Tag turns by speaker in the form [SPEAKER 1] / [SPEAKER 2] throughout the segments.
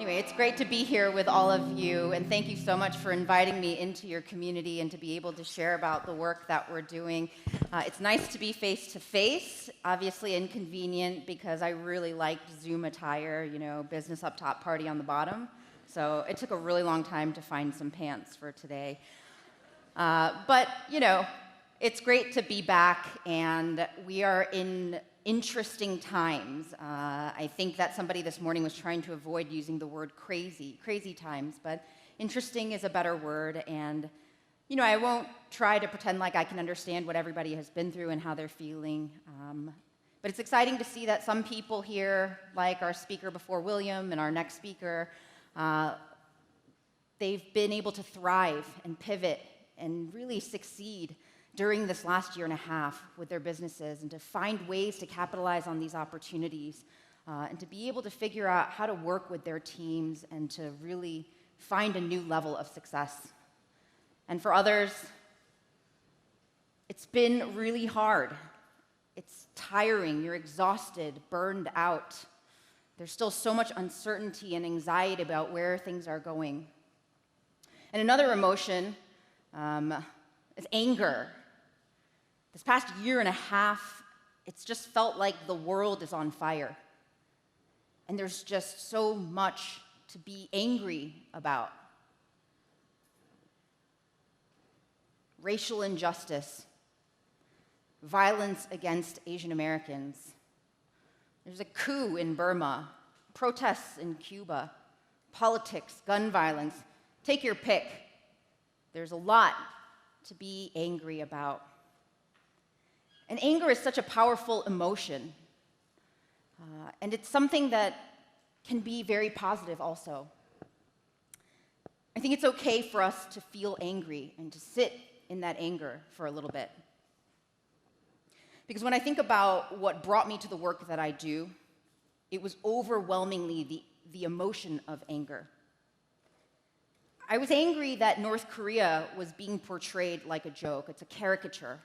[SPEAKER 1] Anyway, it's great to be here with all of you, and thank you so much for inviting me into your community and to be able to share about the work that we're doing. It's nice to be face-to-face, obviously inconvenient because I really liked Zoom attire, business up top, party on the bottom. So it took a really long time to find some pants for today. But it's great to be back, and we are in interesting times. I think that somebody this morning was trying to avoid using the word crazy times, but interesting is a better word, and I won't try to pretend like I can understand what everybody has been through and how they're feeling, but it's exciting to see that some people here, like our speaker before William and our next speaker, they've been able to thrive and pivot and really succeed during this last year and a half with their businesses, and to find ways to capitalize on these opportunities, and to be able to figure out how to work with their teams and to really find a new level of success. And for others, it's been really hard. It's tiring, you're exhausted, burned out. There's still so much uncertainty and anxiety about where things are going. And another emotion is anger. This past year and a half, it's just felt like the world is on fire. And there's just so much to be angry about. Racial injustice, violence against Asian Americans. There's a coup in Burma, protests in Cuba, politics, gun violence. Take your pick. There's a lot to be angry about. And anger is such a powerful emotion, and it's something that can be very positive also. I think it's okay for us to feel angry and to sit in that anger for a little bit. Because when I think about what brought me to the work that I do, it was overwhelmingly the emotion of anger. I was angry that North Korea was being portrayed like a joke. It's a caricature.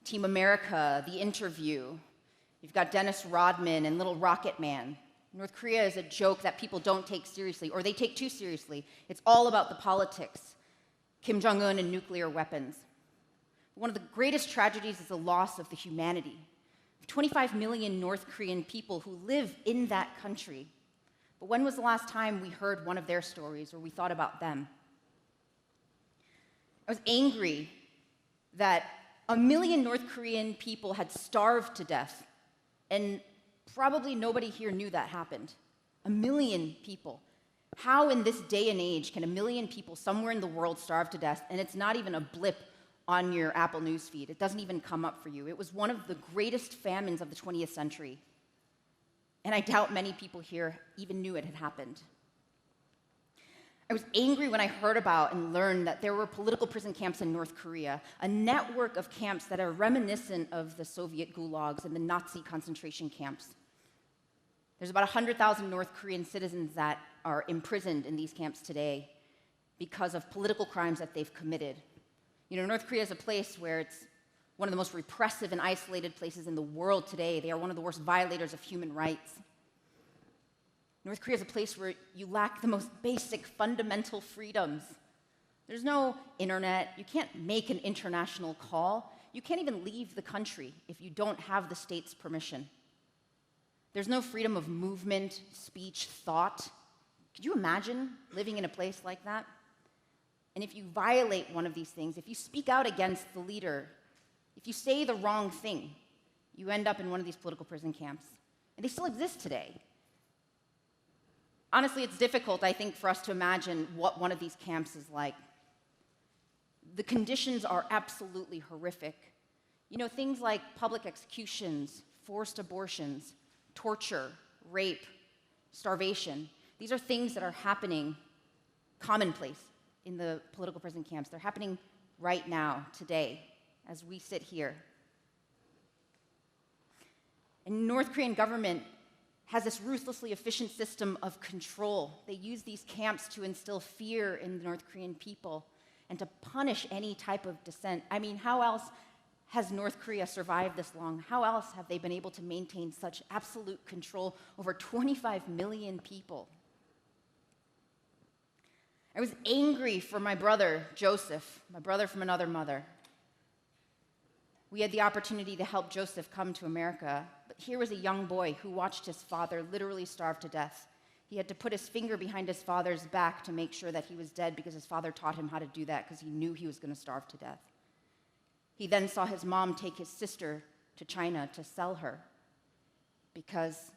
[SPEAKER 1] Team America, The Interview. You've got Dennis Rodman and Little Rocket Man. North Korea is a joke that people don't take seriously, or they take too seriously. It's all about the politics, Kim Jong-un and nuclear weapons. One of the greatest tragedies is the loss of the humanity. 25 million North Korean people who live in that country. But when was the last time we heard one of their stories or we thought about them? I was angry that 1 million North Korean people had starved to death, and probably nobody here knew that happened. 1 million people. How in this day and age can 1 million people somewhere in the world starve to death, and it's not even a blip on your Apple News feed? It doesn't even come up for you. It was one of the greatest famines of the 20th century, and I doubt many people here even knew it had happened. I was angry when I heard about and learned that there were political prison camps in North Korea, a network of camps that are reminiscent of the Soviet gulags and the Nazi concentration camps. There's about 100,000 North Korean citizens that are imprisoned in these camps today because of political crimes that they've committed. North Korea is a place where it's one of the most repressive and isolated places in the world today. They are one of the worst violators of human rights. North Korea is a place where you lack the most basic fundamental freedoms. There's no internet. You can't make an international call. You can't even leave the country if you don't have the state's permission. There's no freedom of movement, speech, thought. Could you imagine living in a place like that? And if you violate one of these things, if you speak out against the leader, if you say the wrong thing, you end up in one of these political prison camps. And they still exist today. Honestly, it's difficult, I think, for us to imagine what one of these camps is like. The conditions are absolutely horrific. Things like public executions, forced abortions, torture, rape, starvation. These are things that are happening commonplace in the political prison camps. They're happening right now, today, as we sit here. And the North Korean government has this ruthlessly efficient system of control. They use these camps to instill fear in the North Korean people and to punish any type of dissent. I mean, how else has North Korea survived this long? How else have they been able to maintain such absolute control over 25 million people? I was angry for my brother, Joseph, my brother from another mother. We had the opportunity to help Joseph come to America, but here was a young boy who watched his father literally starve to death. He had to put his finger behind his father's back to make sure that he was dead because his father taught him how to do that because he knew he was going to starve to death. He then saw his mom take his sister to China to sell her because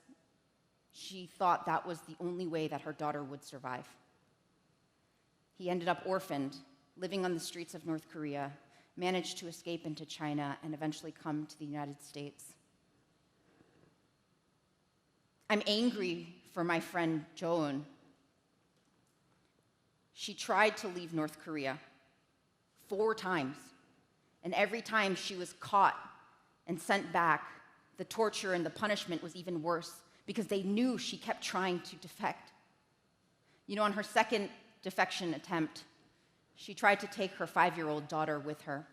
[SPEAKER 1] she thought that was the only way that her daughter would survive. He ended up orphaned, living on the streets of North Korea, managed to escape into China, and eventually come to the United States. I'm angry for my friend Joan. She tried to leave North Korea 4 times, and every time she was caught and sent back, the torture and the punishment was even worse because they knew she kept trying to defect. You know, on her second defection attempt, she tried to take her 5-year-old daughter with her.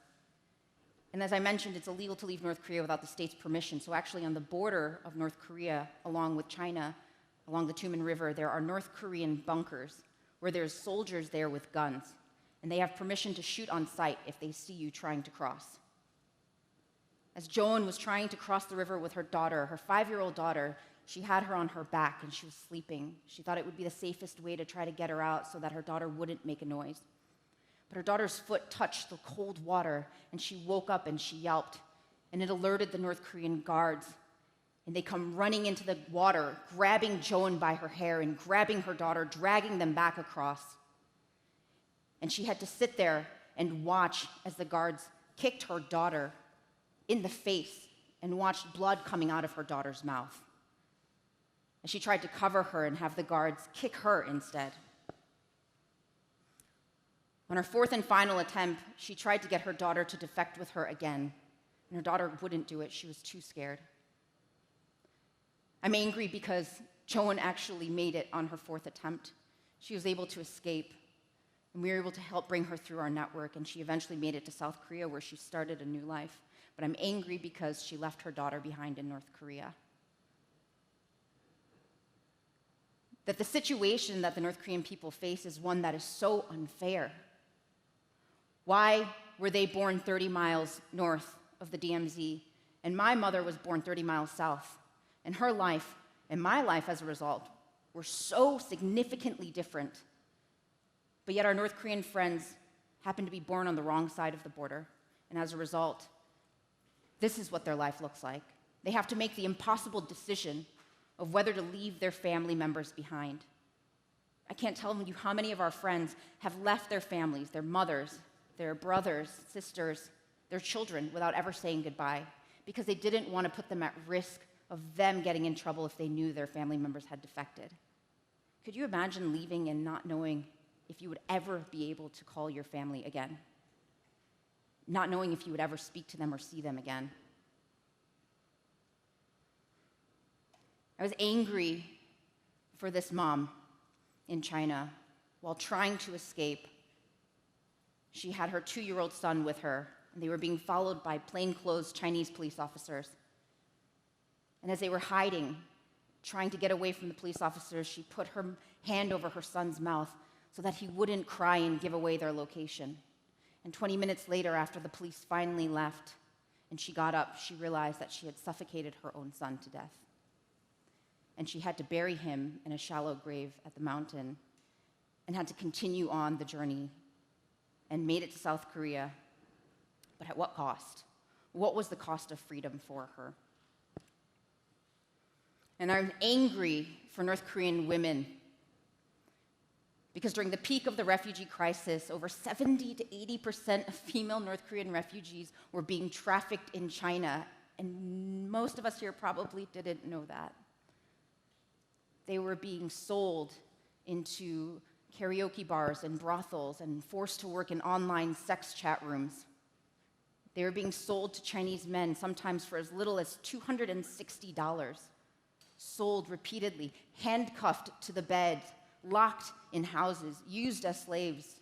[SPEAKER 1] And as I mentioned, it's illegal to leave North Korea without the state's permission. So actually on the border of North Korea, along with China, along the Tumen River, there are North Korean bunkers where there's soldiers there with guns. And they have permission to shoot on sight if they see you trying to cross. As Joan was trying to cross the river with her daughter, her 5-year-old daughter, she had her on her back and she was sleeping. She thought it would be the safest way to try to get her out so that her daughter wouldn't make a noise. But her daughter's foot touched the cold water, and she woke up and she yelped, and it alerted the North Korean guards. And they come running into the water, grabbing Joan by her hair and grabbing her daughter, dragging them back across. And she had to sit there and watch as the guards kicked her daughter in the face and watched blood coming out of her daughter's mouth. And she tried to cover her and have the guards kick her instead. On her 4th and final attempt, she tried to get her daughter to defect with her again, and her daughter wouldn't do it. She was too scared. I'm angry because Joan actually made it on her 4th attempt. She was able to escape, and we were able to help bring her through our network, and she eventually made it to South Korea, where she started a new life. But I'm angry because she left her daughter behind in North Korea. That the situation that the North Korean people face is one that is so unfair. Why were they born 30 miles north of the DMZ, and my mother was born 30 miles south, and her life and my life as a result were so significantly different, but yet our North Korean friends happened to be born on the wrong side of the border, and as a result, this is what their life looks like. They have to make the impossible decision of whether to leave their family members behind. I can't tell you how many of our friends have left their families, their mothers, their brothers, sisters, their children without ever saying goodbye because they didn't want to put them at risk of them getting in trouble if they knew their family members had defected. Could you imagine leaving and not knowing if you would ever be able to call your family again? Not knowing if you would ever speak to them or see them again. I was angry for this mom in China while trying to escape. She had her 2-year-old son with her, and they were being followed by plainclothes Chinese police officers. And as they were hiding, trying to get away from the police officers, she put her hand over her son's mouth so that he wouldn't cry and give away their location. And 20 minutes later, after the police finally left and she got up, she realized that she had suffocated her own son to death. And she had to bury him in a shallow grave at the mountain and had to continue on the journey and made it to South Korea. But at what cost? What was the cost of freedom for her? And I'm angry for North Korean women because during the peak of the refugee crisis, over 70 to 80% of female North Korean refugees were being trafficked in China, and most of us here probably didn't know that. They were being sold into karaoke bars and brothels and forced to work in online sex chat rooms. They were being sold to Chinese men, sometimes for as little as $260, sold repeatedly, handcuffed to the bed, locked in houses, used as slaves.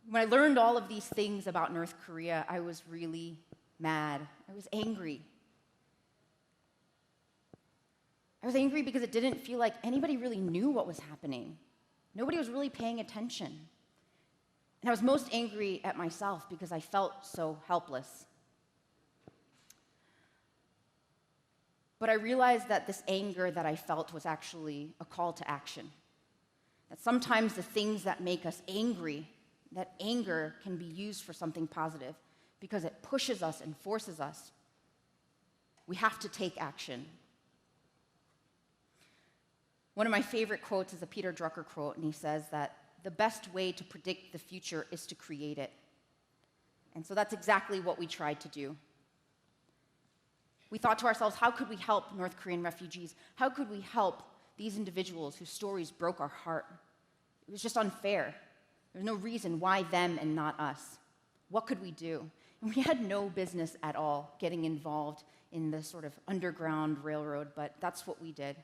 [SPEAKER 1] When I learned all of these things about North Korea, I was really mad. I was angry. I was angry because it didn't feel like anybody really knew what was happening. Nobody was really paying attention. And I was most angry at myself because I felt so helpless. But I realized that this anger that I felt was actually a call to action. That sometimes the things that make us angry, that anger can be used for something positive because it pushes us and forces us. We have to take action. One of my favorite quotes is a Peter Drucker quote, and he says that the best way to predict the future is to create it. And so that's exactly what we tried to do. We thought to ourselves, how could we help North Korean refugees? How could we help these individuals whose stories broke our heart? It was just unfair. There was no reason why them and not us. What could we do? And we had no business at all getting involved in the sort of underground railroad, but that's what we did.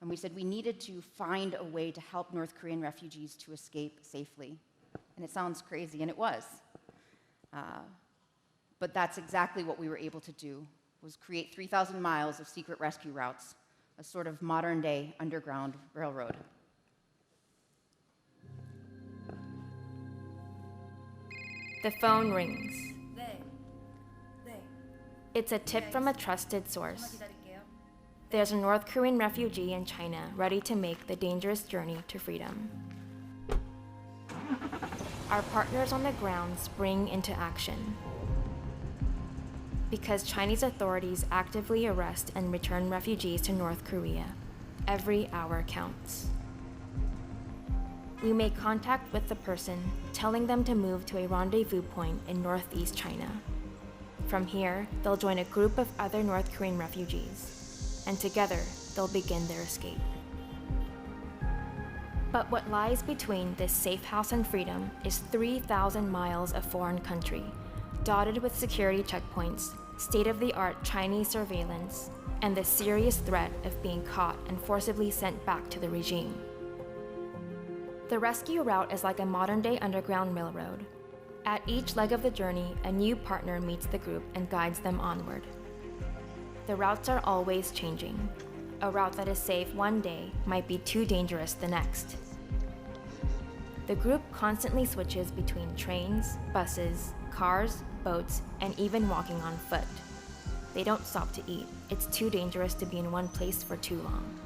[SPEAKER 1] And we said we needed to find a way to help North Korean refugees to escape safely. And it sounds crazy, and it was. But that's exactly what we were able to do, was create 3,000 miles of secret rescue routes, a sort of modern-day underground railroad.
[SPEAKER 2] The phone rings. It's a tip from a trusted source. There's a North Korean refugee in China ready to make the dangerous journey to freedom. Our partners on the ground spring into action. Because Chinese authorities actively arrest and return refugees to North Korea, every hour counts. We make contact with the person, telling them to move to a rendezvous point in northeast China. From here, they'll join a group of other North Korean refugees, and together, they'll begin their escape. But what lies between this safe house and freedom is 3,000 miles of foreign country, dotted with security checkpoints, state-of-the-art Chinese surveillance, and the serious threat of being caught and forcibly sent back to the regime. The rescue route is like a modern-day underground railroad. At each leg of the journey, a new partner meets the group and guides them onward. The routes are always changing. A route that is safe one day might be too dangerous the next. The group constantly switches between trains, buses, cars, boats, and even walking on foot. They don't stop to eat. It's too dangerous to be in one place for too long.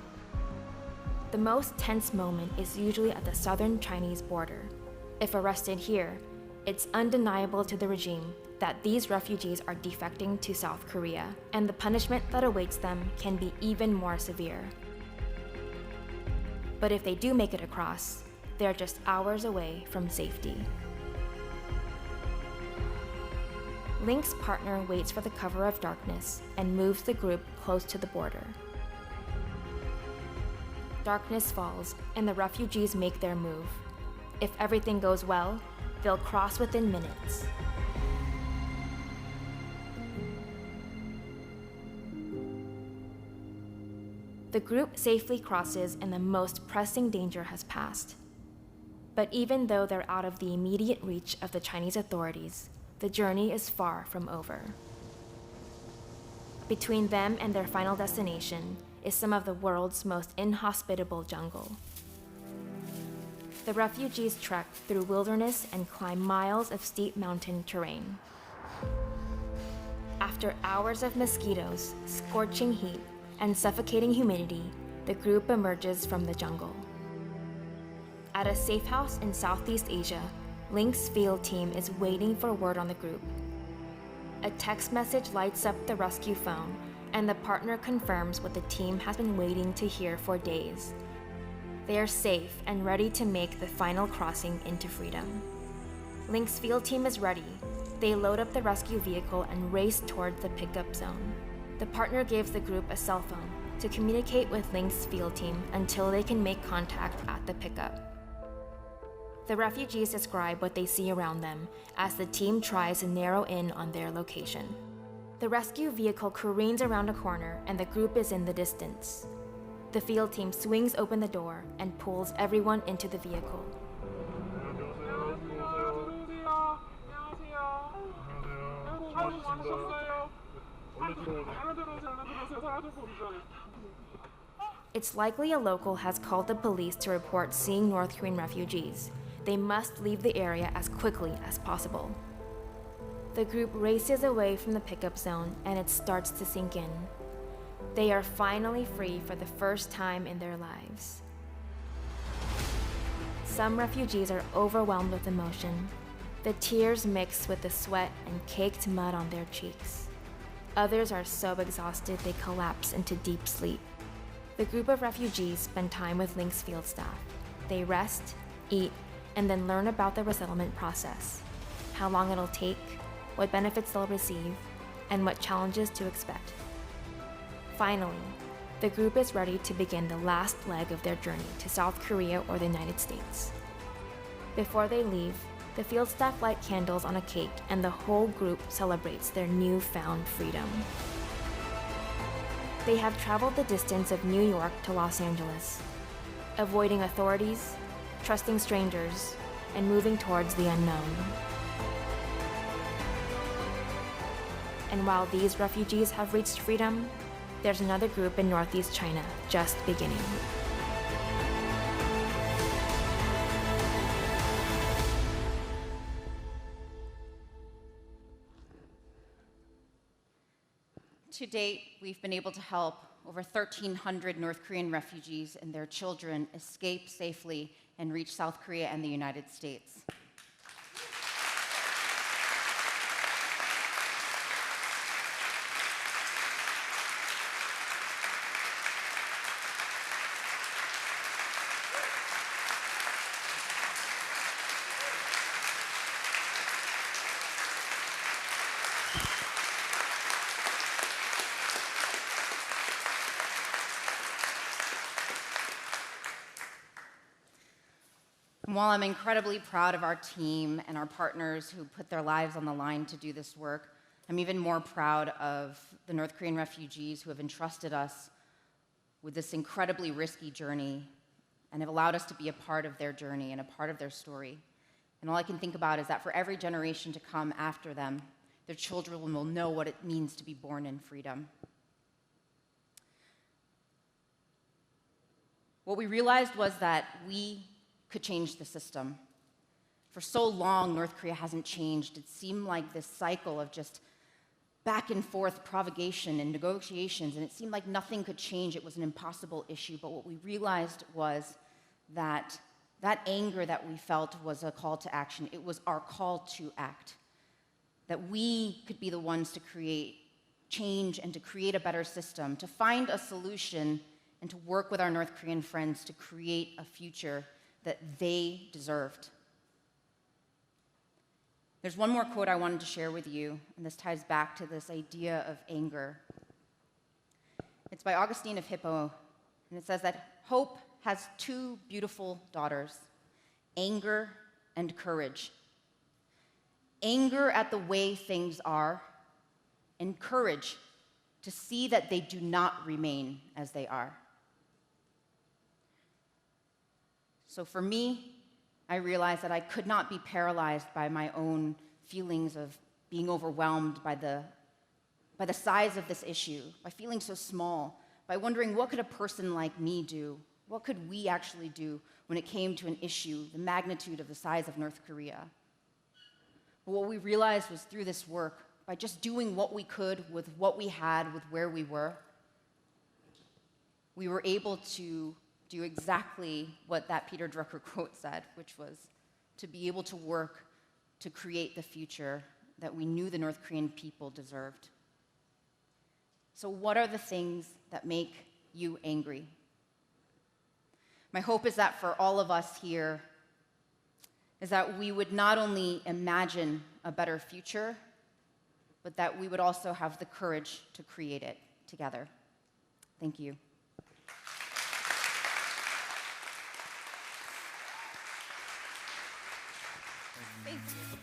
[SPEAKER 2] The most tense moment is usually at the southern Chinese border. If arrested here, it's undeniable to the regime that these refugees are defecting to South Korea, and the punishment that awaits them can be even more severe. But if they do make it across, they're just hours away from safety. Link's partner waits for the cover of darkness and moves the group close to the border. Darkness falls, and the refugees make their move. If everything goes well, they'll cross within minutes. The group safely crosses and the most pressing danger has passed. But even though they're out of the immediate reach of the Chinese authorities, the journey is far from over. Between them and their final destination is some of the world's most inhospitable jungle. The refugees trek through wilderness and climb miles of steep mountain terrain. After hours of mosquitoes, scorching heat, and suffocating humidity, the group emerges from the jungle. At a safe house in Southeast Asia, Link's field team is waiting for word on the group. A text message lights up the rescue phone, and the partner confirms what the team has been waiting to hear for days. They are safe and ready to make the final crossing into freedom. Link's field team is ready. They load up the rescue vehicle and race toward the pickup zone. The partner gives the group a cell phone to communicate with Link's field team until they can make contact at the pickup. The refugees describe what they see around them as the team tries to narrow in on their location. The rescue vehicle careens around a corner and the group is in the distance. The field team swings open the door and pulls everyone into the vehicle. It's likely a local has called the police to report seeing North Korean refugees. They must leave the area as quickly as possible. The group races away from the pickup zone and it starts to sink in. They are finally free for the first time in their lives. Some refugees are overwhelmed with emotion. The tears mix with the sweat and caked mud on their cheeks. Others are so exhausted they collapse into deep sleep. The group of refugees spend time with Link's field staff. They rest, eat, and then learn about the resettlement process, how long it'll take, what benefits they'll receive, and what challenges to expect. Finally, the group is ready to begin the last leg of their journey to South Korea or the United States. Before they leave, the field staff light candles on a cake and the whole group celebrates their newfound freedom. They have traveled the distance of New York to Los Angeles, avoiding authorities, trusting strangers, and moving towards the unknown. And while these refugees have reached freedom, there's another group in Northeast China just beginning.
[SPEAKER 1] To date, we've been able to help over 1,300 North Korean refugees and their children escape safely and reach South Korea and the United States. And while I'm incredibly proud of our team and our partners who put their lives on the line to do this work, I'm even more proud of the North Korean refugees who have entrusted us with this incredibly risky journey and have allowed us to be a part of their journey and a part of their story. And all I can think about is that for every generation to come after them, their children will know what it means to be born in freedom. What we realized was that we could change the system. For so long, North Korea hasn't changed. It seemed like this cycle of just back and forth provocation and negotiations, and it seemed like nothing could change. It was an impossible issue. But what we realized was that that anger that we felt was a call to action. It was our call to act. That we could be the ones to create change and to create a better system, to find a solution and to work with our North Korean friends to create a future that they deserved. There's one more quote I wanted to share with you, and this ties back to this idea of anger. It's by Augustine of Hippo, and it says that hope has two beautiful daughters, anger and courage. Anger at the way things are, and courage to see that they do not remain as they are. So for me, I realized that I could not be paralyzed by my own feelings of being overwhelmed by the size of this issue, by feeling so small, by wondering what could a person like me do? What could we actually do when it came to an issue the magnitude of the size of North Korea? But what we realized was through this work, by just doing what we could with what we had, with where we were able to do exactly what that Peter Drucker quote said, which was to be able to work to create the future that we knew the North Korean people deserved. So what are the things that make you angry? My hope is that for all of us here, is that we would not only imagine a better future, but that we would also have the courage to create it together. Thank you. Thank you.